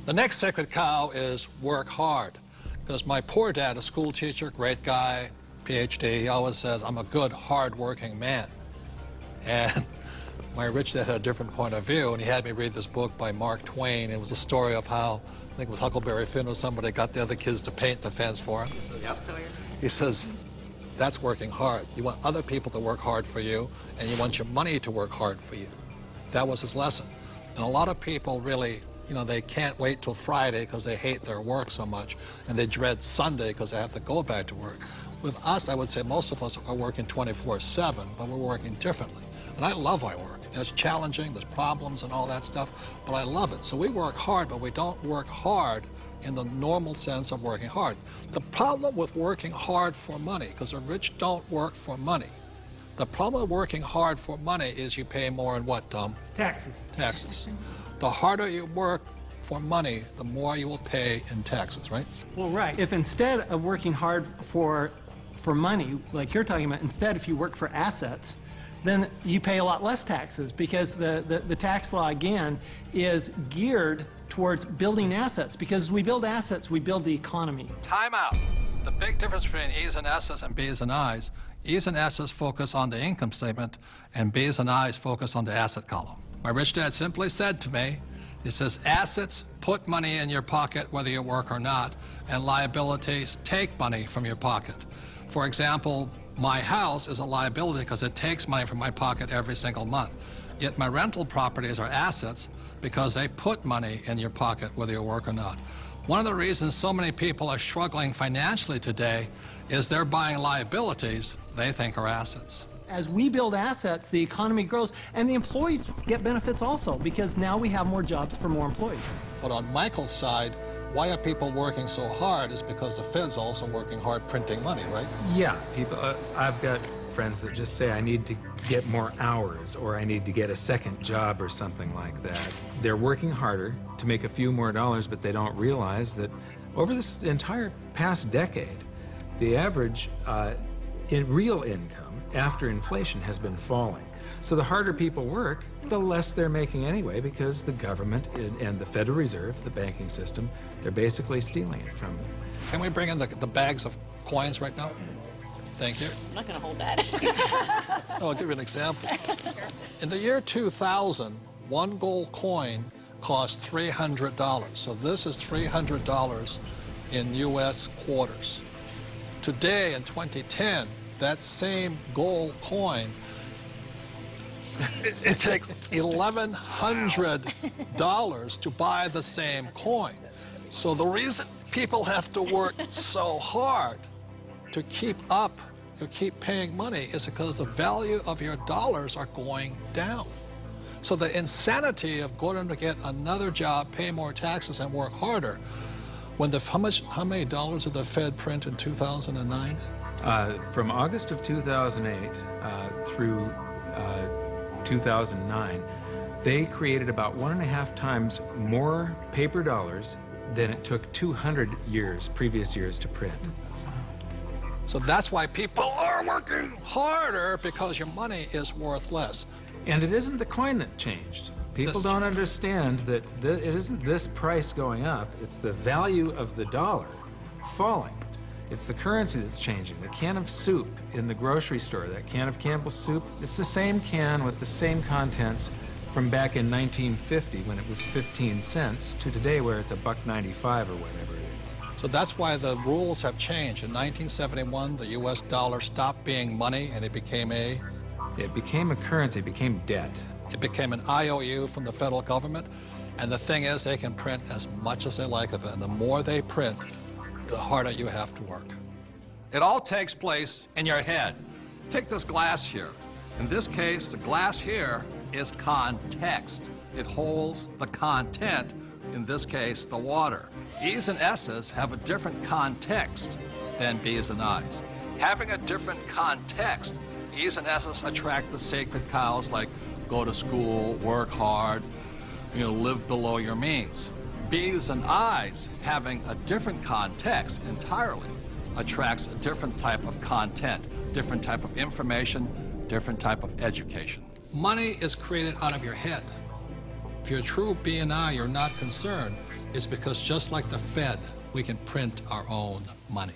The next sacred cow is work hard. Because my poor dad, a school teacher, great guy, PhD, he always says, I'm a good, hard-working man. And my rich dad had a different point of view, and he had me read this book by Mark Twain. It was a story of how, I think it was Huckleberry Finn or somebody, got the other kids to paint the fence for him. He says, that's working hard. You want other people to work hard for you, and you want your money to work hard for you. That was his lesson. And a lot of people really, you know, they can't wait till Friday because they hate their work so much, and they dread Sunday because they have to go back to work. With us, I would say most of us are working 24/7, but we're working differently. And I love my work. And it's challenging, there's problems and all that stuff, but I love it. So we work hard, but we don't work hard in the normal sense of working hard. The problem with working hard for money, because the rich don't work for money, the problem with working hard for money is you pay more in what, Tom? Taxes. Taxes. The harder you work for money, the more you will pay in taxes, right? Well, right. If instead of working hard for money, like you're talking about, instead if you work for assets, then you pay a lot less taxes, because the tax law, again, is geared towards building assets, because as we build assets, we build the economy. Time out. The big difference between E's and S's and B's and I's, E's and S's focus on the income statement, and B's and I's focus on the asset column. My rich dad simply said to me, he says, assets put money in your pocket whether you work or not, and liabilities take money from your pocket. For example, my house is a liability because it takes money from my pocket every single month. Yet my rental properties are assets because they put money in your pocket whether you work or not. One of the reasons so many people are struggling financially today is they're buying liabilities they think are assets. As we build assets, the economy grows, and the employees get benefits also, because now we have more jobs for more employees. But on Michael's side, why are people working so hard is because the Fed's also working hard printing money, right? Yeah, people. I've got friends that just say, I need to get more hours, or I need to get a second job or something like that. They're working harder to make a few more dollars, but they don't realize that over this entire past decade, the average in real income after inflation has been falling. So the harder people work, the less they're making anyway, because the government and the Federal Reserve, the banking system, they're basically stealing it from them. Can we bring in the bags of coins right now? Thank you. I'm not going to hold that. Oh, I'll give you an example. In the year 2000, one gold coin cost $300. So this is $300 in U.S. quarters. Today, in 2010, that same gold coin, it takes $1,100 to buy the same coin. So the reason people have to work so hard to keep up, to keep paying money, is because the value of your dollars are going down. So the insanity of going to get another job, pay more taxes, and work harder, when how many dollars did the Fed print in 2009? From August of 2008 through 2009, they created about 1.5 times more paper dollars than it took 200 previous years to print. So that's why people are working harder, because your money is worth less. And it isn't the coin that changed. People don't understand that it isn't this price going up, it's the value of the dollar falling. It's the currency that's changing. The can of soup in the grocery store, that can of Campbell's soup, it's the same can with the same contents from back in 1950 when it was 15 cents to today where it's $1.95 or whatever it is. So that's why the rules have changed. In 1971, the U.S. dollar stopped being money and it became a currency, it became debt. It became an IOU from the federal government. And the thing is, they can print as much as they like of it. And the more they print, the harder you have to work. It all takes place in your head. Take this glass here. In this case, the glass here is context. It holds the content, in this case, the water. E's and S's have a different context than B's and I's. Having a different context, E's and S's attract the sacred cows like go to school, work hard, live below your means. B's and I's, having a different context entirely, attracts a different type of content, different type of information, different type of education. Money is created out of your head. If you're a true B and I, you're not concerned. is because just like the Fed, we can print our own money.